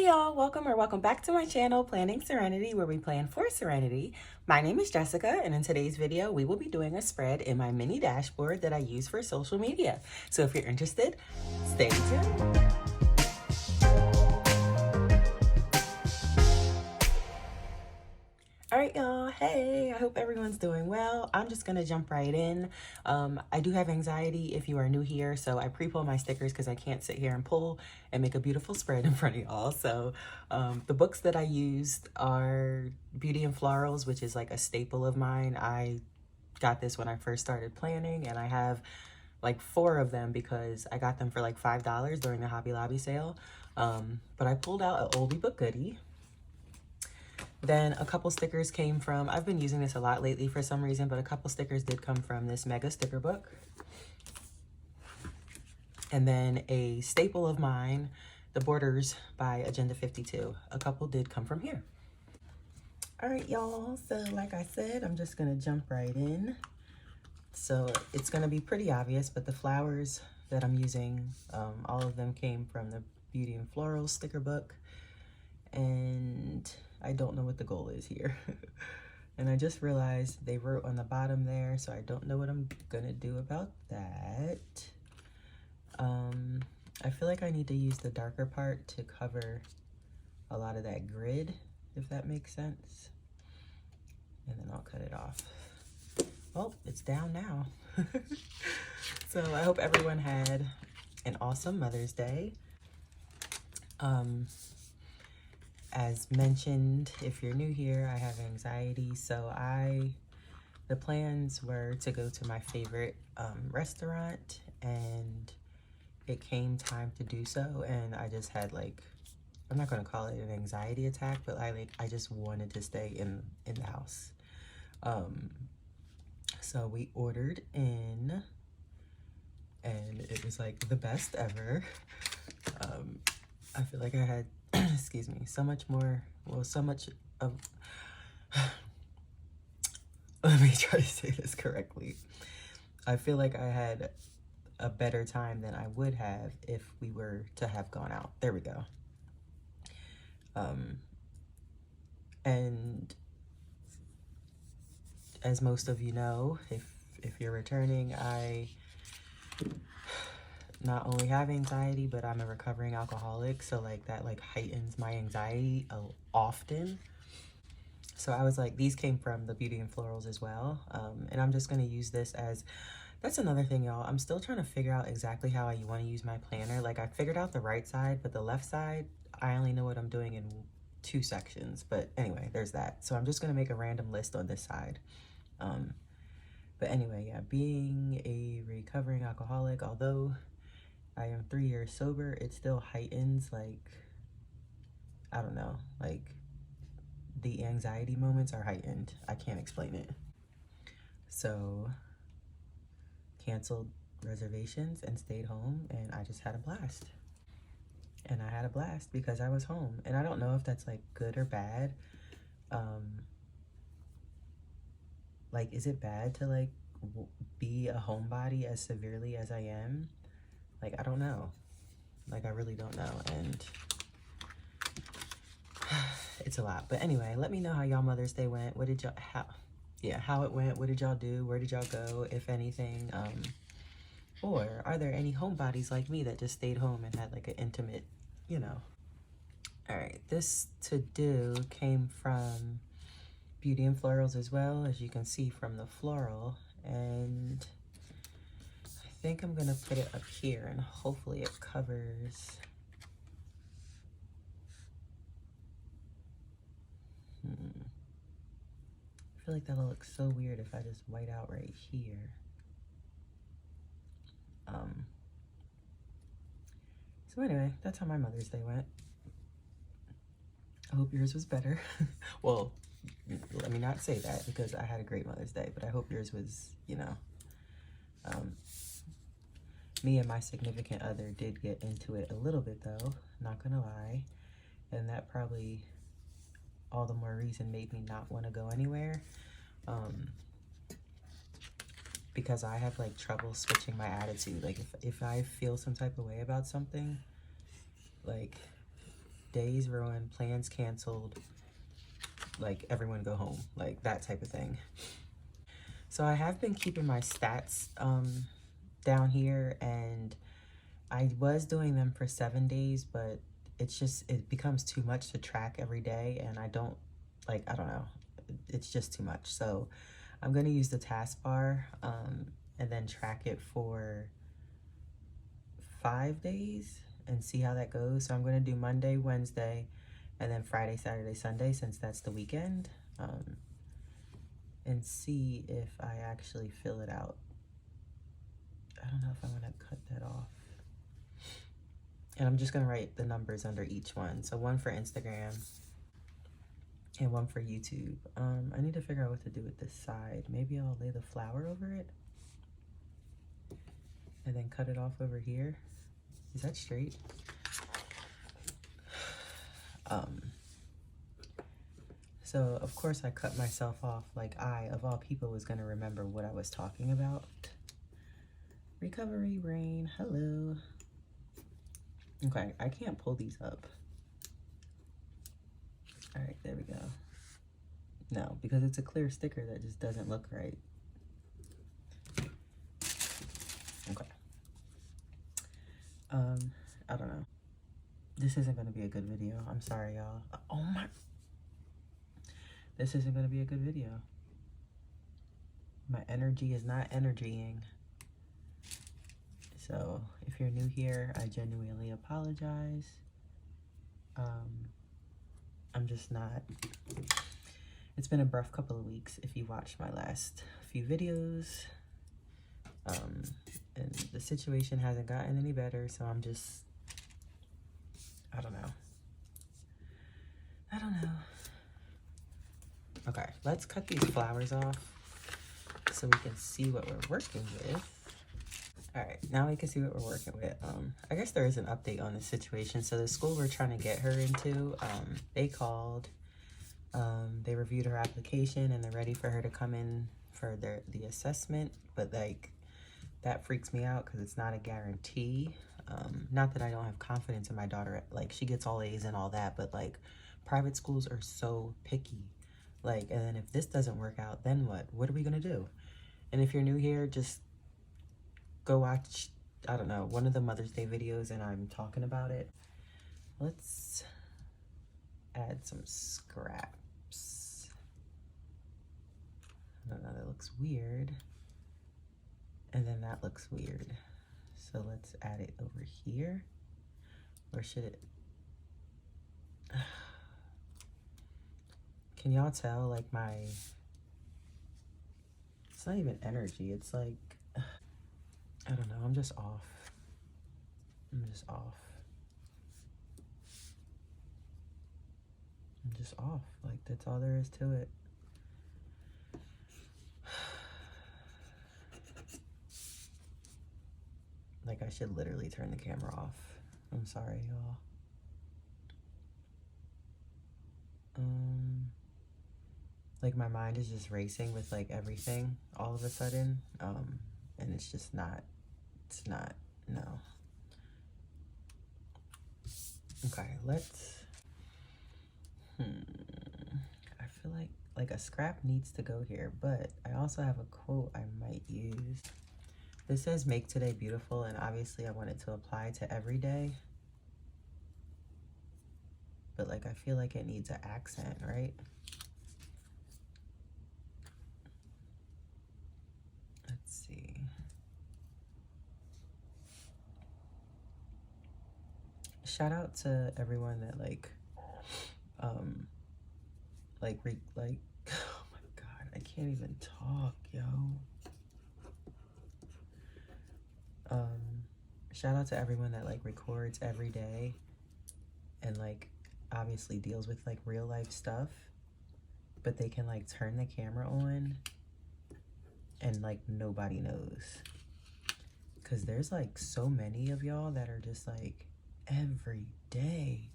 y'all, welcome back to my channel, Planning Serenity, where we plan for serenity. My name is Jessica, and in today's video, we will be doing a spread in my mini dashboard that I use for social media. So if you're interested, stay tuned. All right, y'all. Hey, I hope everyone's doing well. I'm just gonna jump right in. I do have anxiety if you are new here, so I pre-pull my stickers because I can't sit here and pull and make a beautiful spread in front of y'all. So the books that I used are Beauty and Florals, which is like a staple of mine. I got this when I first started planning, and I have like 4 of them because I got them for like $5 during the Hobby Lobby sale. But I pulled out an oldie but goodie. Then a couple stickers came from, I've been using this a lot lately for some reason, but a couple stickers did come from this mega sticker book. And then a staple of mine, The Borders by Agenda 52. A couple did come from here. All right, y'all. So like I said, I'm just gonna jump right in. So it's gonna be pretty obvious, but the flowers that I'm using, all of them came from the Beauty and Florals sticker book. And I don't know what the goal is here. And I just realized they wrote on the bottom there, so I don't know what I'm gonna do about that. I feel like I need to use the darker part to cover a lot of that grid, if that makes sense. And then I'll cut it off. Oh, it's down now. So I hope everyone had an awesome Mother's Day. As mentioned, if you're new here, I have anxiety, so the plans were to go to my favorite restaurant, and it came time to do so, and I just had like, I'm not gonna call it an anxiety attack, but I just wanted to stay in the house. So we ordered in, and it was like the best ever. I feel like I had excuse me, so much of, let me try to say this correctly. I feel like I had a better time than I would have if we were to have gone out. There we go. And as most of you know, if you're returning, I not only have anxiety, but I'm a recovering alcoholic, so like that like heightens my anxiety often. So I was like, these came from the Beauty and Florals as well, and I'm just going to use this as, that's another thing, y'all. I'm still trying to figure out exactly how I want to use my planner. Like, I figured out the right side, but the left side, I only know what I'm doing in 2 sections. But anyway, there's that. So I'm just going to make a random list on this side. But anyway, yeah, being a recovering alcoholic, although I am 3 years sober, it still heightens, like, I don't know, like, the anxiety moments are heightened. I can't explain it. So, canceled reservations and stayed home, and I just had a blast. And I had a blast because I was home. And I don't know if that's, like, good or bad. Like, is it bad to, like, be a homebody as severely as I am? Like, I don't know. Like, I really don't know. And it's a lot. But anyway, let me know how y'all Mother's Day went. What did y'all, how it went. What did y'all do? Where did y'all go, if anything? Or are there any homebodies like me that just stayed home and had like an intimate, you know? All right, this to-do came from Beauty and Florals as well, as you can see from the floral. And I think I'm gonna put it up here and hopefully it covers. I feel like that'll look so weird if I just white out right here. So anyway, that's how my Mother's Day went. I hope yours was better. Well, let me not say that because I had a great Mother's Day, but I hope yours was, you know, me and my significant other did get into it a little bit though, not gonna lie. And that probably all the more reason made me not want to go anywhere. Because I have like trouble switching my attitude. Like if I feel some type of way about something, like days ruined, plans canceled, like everyone go home, like that type of thing. So I have been keeping my stats down here, and I was doing them for 7 days, but it becomes too much to track every day, and I don't know, it's just too much. So I'm going to use the taskbar and then track it for 5 days and see how that goes. So I'm going to do Monday, Wednesday, and then Friday, Saturday, Sunday, since that's the weekend, and see if I actually fill it out. I don't know if I want to cut that off. And I'm just going to write the numbers under each one. So one for Instagram and one for YouTube. I need to figure out what to do with this side. Maybe I'll lay the flower over it and then cut it off over here. Is that straight? So of course I cut myself off, like I, of all people, was gonna remember what I was talking about. Recovery brain, hello. Okay, I can't pull these up. All right, there we go. No, because it's a clear sticker that just doesn't look right. Okay. I don't know. This isn't gonna be a good video. I'm sorry, y'all. Oh my. This isn't gonna be a good video. My energy is not energying. So if you're new here, I genuinely apologize. I'm just not, it's been a rough couple of weeks if you watched my last few videos. And the situation hasn't gotten any better, so I'm just, I don't know. Okay, let's cut these flowers off so we can see what we're working with. All right, now we can see what we're working with. I guess there is an update on the situation. So the school we're trying to get her into, they called, they reviewed her application, and they're ready for her to come in for the assessment. But like, that freaks me out because it's not a guarantee. Not that I don't have confidence in my daughter. Like, she gets all A's and all that, but like, private schools are so picky. Like, and then if this doesn't work out, then what? What are we gonna do? And if you're new here, just go watch, I don't know, one of the Mother's Day videos, and I'm talking about it. Let's add some scraps. I don't know, that looks weird. And then that looks weird. So let's add it over here. Or should it? Can y'all tell, like, my, it's not even energy, it's like, I don't know, I'm just off. I'm just off. Like, that's all there is to it. Like, I should literally turn the camera off. I'm sorry, y'all. Like, my mind is just racing with, like, everything all of a sudden. And it's just not, no. Okay, let's, I feel like a scrap needs to go here, but I also have a quote I might use. This says, make today beautiful, and obviously I want it to apply to every day. But like, I feel like it needs an accent, right? Let's see. Shout out to everyone that oh my God, I can't even talk, yo. Shout out to everyone that like records every day and like obviously deals with like real life stuff, but they can like turn the camera on and like nobody knows. Cause there's like so many of y'all that are just like every day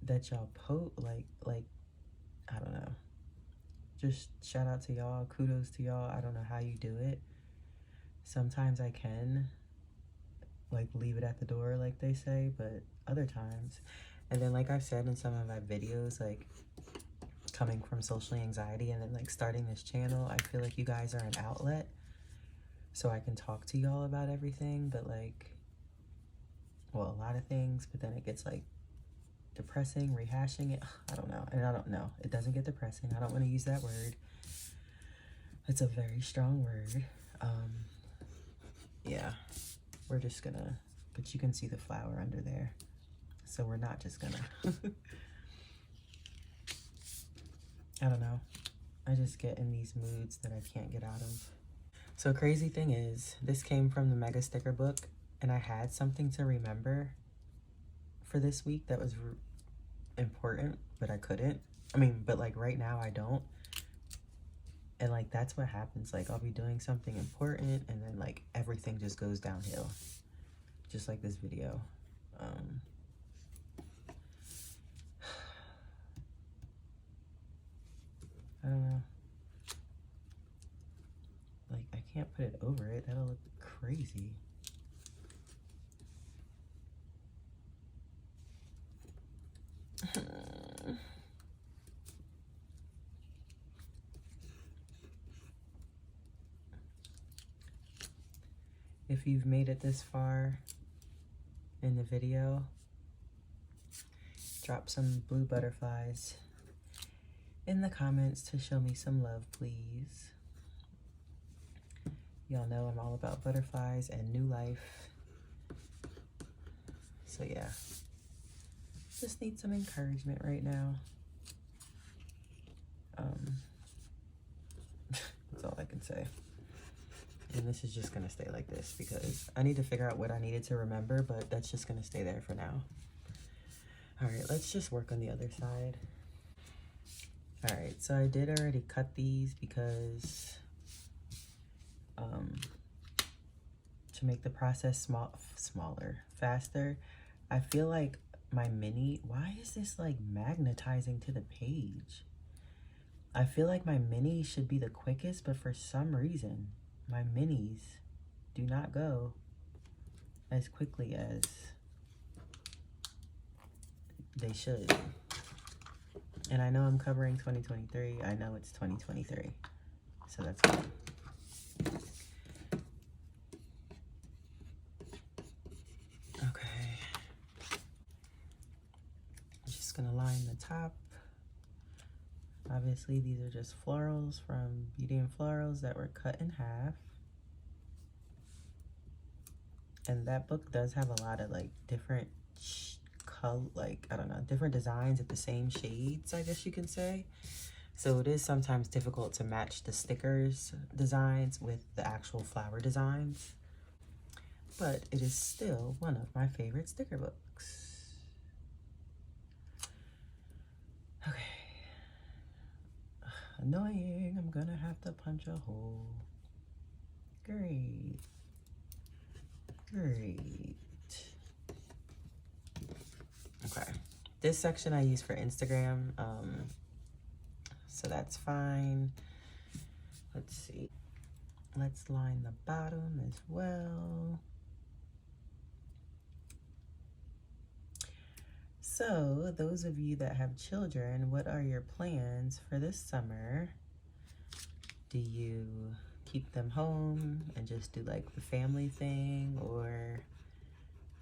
that y'all like I don't know. Just shout out to y'all, kudos to y'all. I don't know how you do it. Sometimes I can like leave it at the door like they say, but other times. And then like I've said in some of my videos, like coming from social anxiety and then like starting this channel, I feel like you guys are an outlet so I can talk to y'all about everything, but like, well, a lot of things, but then it gets like depressing, rehashing it. I don't know. And I don't know. It doesn't get depressing. I don't want to use that word. It's a very strong word. Yeah, we're just gonna, but you can see the flower under there. So we're not just gonna, I don't know. I just get in these moods that I can't get out of. So crazy thing is, this came from the Mega Sticker book, and I had something to remember for this week that was important, but I couldn't. I mean, but like right now I don't. And like that's what happens. Like I'll be doing something important and then like everything just goes downhill. Just like this video. I don't know. Like I can't put it over it. That'll look crazy. If you've made it this far in the video, drop some blue butterflies in the comments to show me some love, please. Y'all know I'm all about butterflies and new life. So yeah, just need some encouragement right now. That's all I can say. And this is just gonna stay like this because I need to figure out what I needed to remember, but that's just gonna stay there for now. All right, let's just work on the other side. All right, so I did already cut these because to make the process smaller, faster. I feel like my mini, why is this like magnetizing to the page? I feel like my mini should be the quickest, but for some reason, my minis do not go as quickly as they should. And I know I'm covering 2023. I know it's 2023. So that's good. Okay. I'm just gonna line the top. Obviously, these are just florals from Beauty and Florals that were cut in half. And that book does have a lot of like different color, like, I don't know, different designs at the same shades, I guess you can say. So it is sometimes difficult to match the stickers designs with the actual flower designs. But it is still one of my favorite sticker books. Okay. Annoying, I'm gonna have to punch a hole. Great. Great. Okay. This section I use for Instagram, so that's fine. Let's see. Let's line the bottom as well. So, those of you that have children, what are your plans for this summer? Do you keep them home and just do like the family thing, or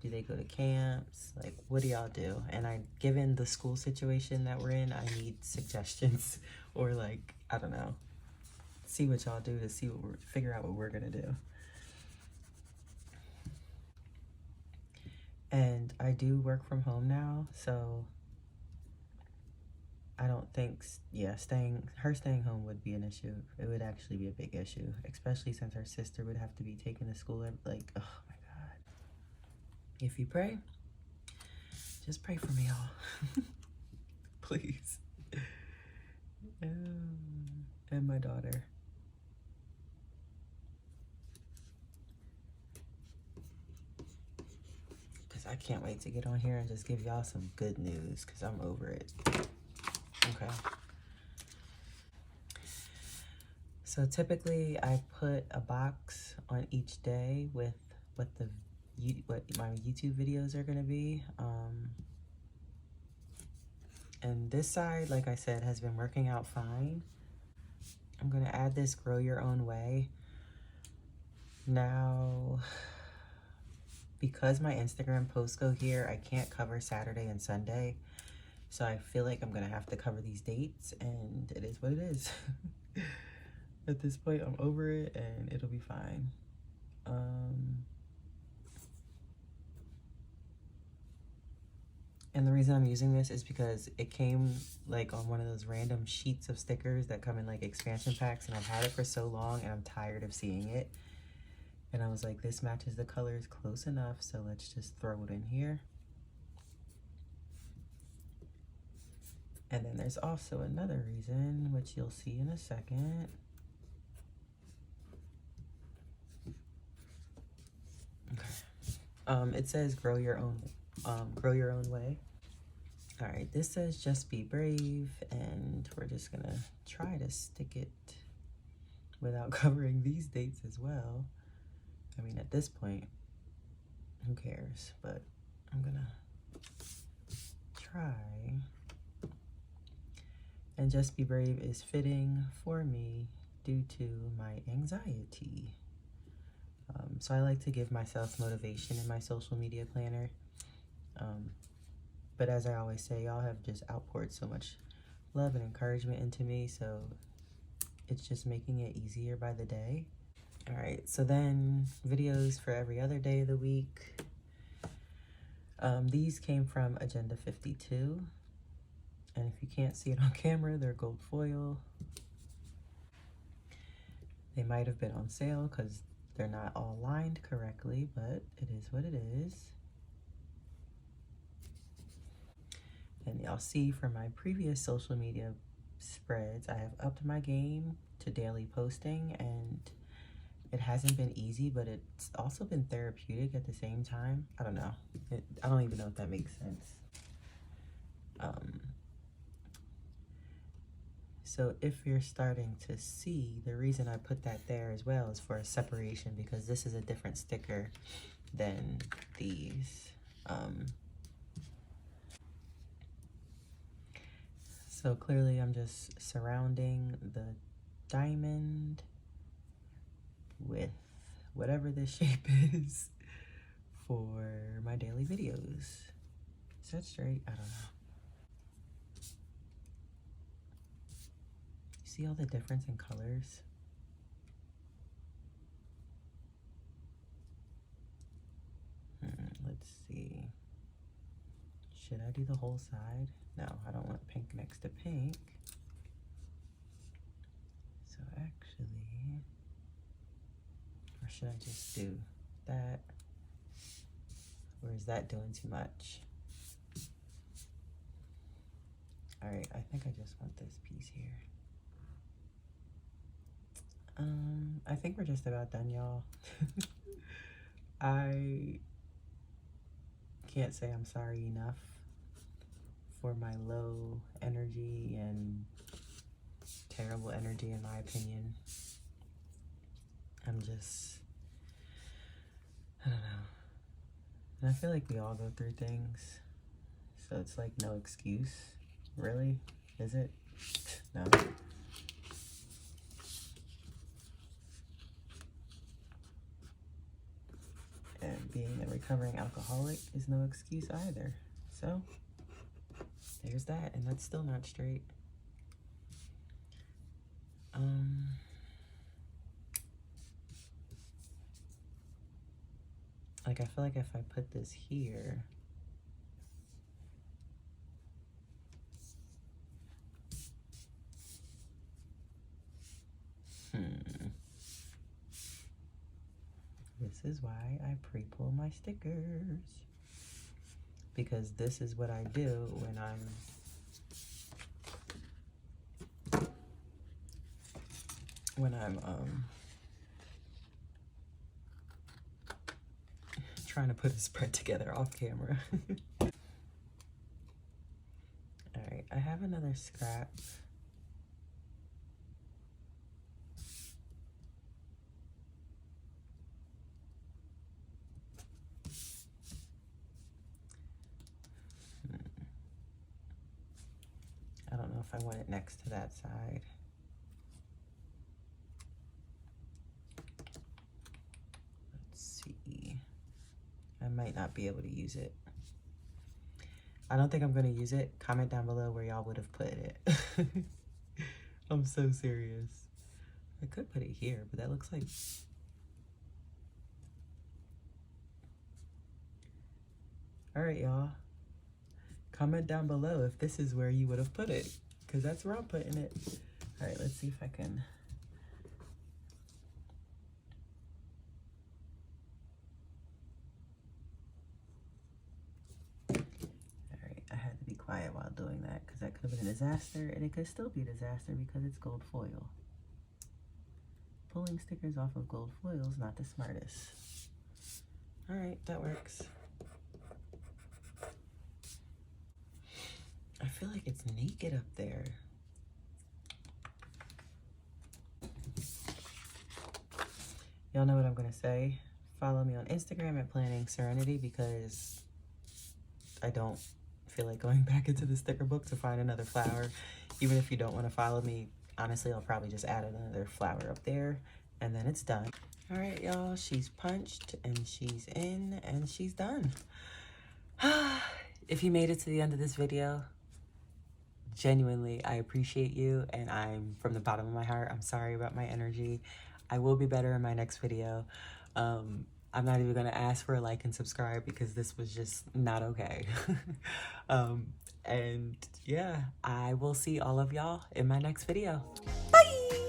do they go to camps? Like, what do y'all do? And given the school situation that we're in, I need suggestions or like, I don't know, see what y'all do to see what figure out what we're gonna do. And I do work from home now, so I don't think, yeah, her staying home would be an issue. It would actually be a big issue, especially since her sister would have to be taken to school. Like, oh my God. If you pray, just pray for me, y'all. Please. And my daughter. I can't wait to get on here and just give y'all some good news because I'm over it. Okay. So typically I put a box on each day with what the what my YouTube videos are gonna be. And this side, like I said, has been working out fine. I'm gonna add this Grow Your Own Way. Now, because my Instagram posts go here, I can't cover Saturday and Sunday. So I feel like I'm gonna have to cover these dates, and it is what it is. At this point, I'm over it, and it'll be fine. And the reason I'm using this is because it came like on one of those random sheets of stickers that come in like expansion packs, and I've had it for so long and I'm tired of seeing it. And I was like, this matches the colors close enough, so let's just throw it in here. And then there's also another reason, which you'll see in a second. Okay. It says grow your own way. All right, this says just be brave, and we're just gonna try to stick it without covering these dates as well. I mean, at this point, who cares? But I'm gonna try. And just be brave is fitting for me due to my anxiety. So I like to give myself motivation in my social media planner. But as I always say, y'all have just outpoured so much love and encouragement into me, so it's just making it easier by the day. All right, so then videos for every other day of the week. These came from Agenda 52. And if you can't see it on camera, they're gold foil. They might have been on sale because they're not all lined correctly, but it is what it is. And y'all see from my previous social media spreads, I have upped my game to daily posting, and it hasn't been easy, but it's also been therapeutic at the same time. I don't know. I don't even know if that makes sense. So if you're starting to see, the reason I put that there as well is for a separation, because this is a different sticker than these. So clearly I'm just surrounding the diamond with whatever this shape is for my daily videos. Is that straight? I don't know. See all the difference in colors? Let's see. Should I do the whole side? No, I don't want pink next to pink. So actually, or should I just do that? Or is that doing too much? All right, I think I just want this piece here. I think we're just about done, y'all. I can't say I'm sorry enough for my low energy and terrible energy, in my opinion. I'm just, I don't know. And I feel like we all go through things, so it's like no excuse. Really? Is it? No. And being a recovering alcoholic is no excuse either. So there's that, and that's still not straight. Like, I feel like if I put this here, this is why I pre-pull my stickers, because this is what I do when I'm trying to put a spread together off camera. All right, I have another scrap. know if I want it next to that side. Let's see. I might not be able to use it. I don't think I'm gonna use it. Comment down below where y'all would have put it. I'm so serious. I could put it here, but that looks like... All right, y'all. Comment down below if this is where you would have put it, because that's where I'm putting it. All right, let's see if I can... quiet while doing that, because that could have been a disaster, and it could still be a disaster because it's gold foil. Pulling stickers off of gold foil is not the smartest. All right, that works. I feel like it's naked up there. Y'all know what I'm gonna say. Follow me on Instagram at Planning Serenity, because I don't feel like going back into the sticker book to find another flower. Even if you don't want to follow me, honestly, I'll probably just add another flower up there and then it's done. All right, y'all, she's punched and she's in and she's done. If you made it to the end of this video, genuinely, I appreciate you, and I'm, from the bottom of my heart, I'm sorry about my energy. I will be better in my next video. I'm not even gonna ask for a like and subscribe because this was just not okay. And yeah, I will see all of y'all in my next video. Bye!